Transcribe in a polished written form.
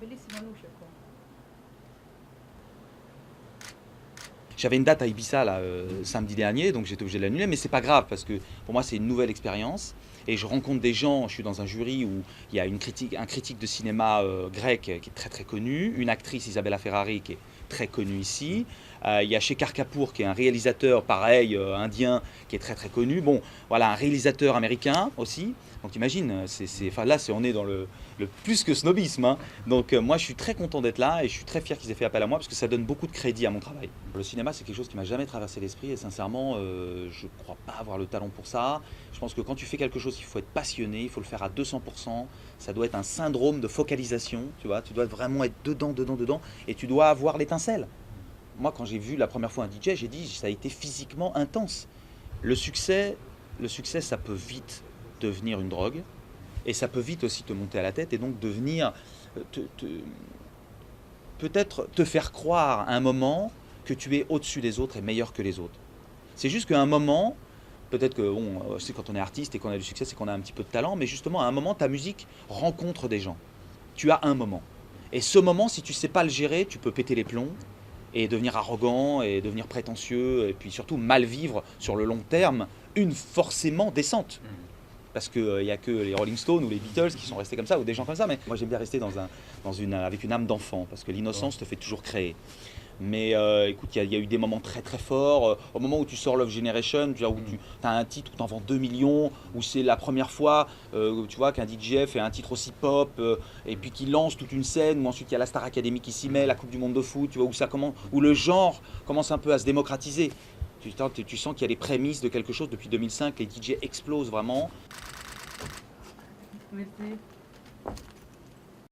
bellissima luce qua. J'avais une date à Ibiza là, samedi dernier, donc j'étais obligé de l'annuler, mais c'est pas grave parce que pour moi c'est une nouvelle expérience et je rencontre des gens. Je suis dans un jury où il y a un critique de cinéma grec qui est très très connu, une actrice Isabella Ferrari qui est très connue ici. Il y a Shekhar Kapoor qui est un réalisateur pareil indien qui est très très connu. Bon, voilà, un réalisateur américain aussi. Donc imagine, enfin là on est dans le plus que snobisme, hein. Donc moi je suis très content d'être là et je suis très fier qu'ils aient fait appel à moi parce que ça donne beaucoup de crédit à mon travail. Le cinéma c'est quelque chose qui m'a jamais traversé l'esprit et sincèrement je crois pas avoir le talent pour ça. Je pense que quand tu fais quelque chose il faut être passionné, il faut le faire à 200%, ça doit être un syndrome de focalisation, tu vois, tu dois vraiment être dedans et tu dois avoir l'étincelle. Moi quand j'ai vu la première fois un DJ j'ai dit ça a été physiquement intense. Le succès, le succès ça peut vite devenir une drogue. Et ça peut vite aussi te monter à la tête et donc devenir, peut-être te faire croire à un moment que tu es au-dessus des autres et meilleur que les autres. C'est juste qu'à un moment, peut-être que bon, c'est quand on est artiste et qu'on a du succès, c'est qu'on a un petit peu de talent, mais justement à un moment, ta musique rencontre des gens. Tu as un moment. Et ce moment, si tu ne sais pas le gérer, tu peux péter les plombs et devenir arrogant et devenir prétentieux et puis surtout mal vivre sur le long terme une forcément descente. Parce qu'il n'y a que les Rolling Stones ou les Beatles qui sont restés comme ça, ou des gens comme ça. Mais moi, j'aime bien rester avec une âme d'enfant, parce que l'innocence te fait toujours créer. Mais écoute, il y a eu des moments très très forts. Au moment où tu sors Love Generation, où tu as un titre où tu en vends 2 millions, où c'est la première fois tu vois, qu'un DJ fait un titre aussi pop, et puis qu'il lance toute une scène, où ensuite il y a la Star Academy qui s'y met, la Coupe du Monde de foot, tu vois, où le genre commence un peu à se démocratiser. Tu sens qu'il y a les prémices de quelque chose. Depuis 2005, les DJ explosent vraiment. Merci.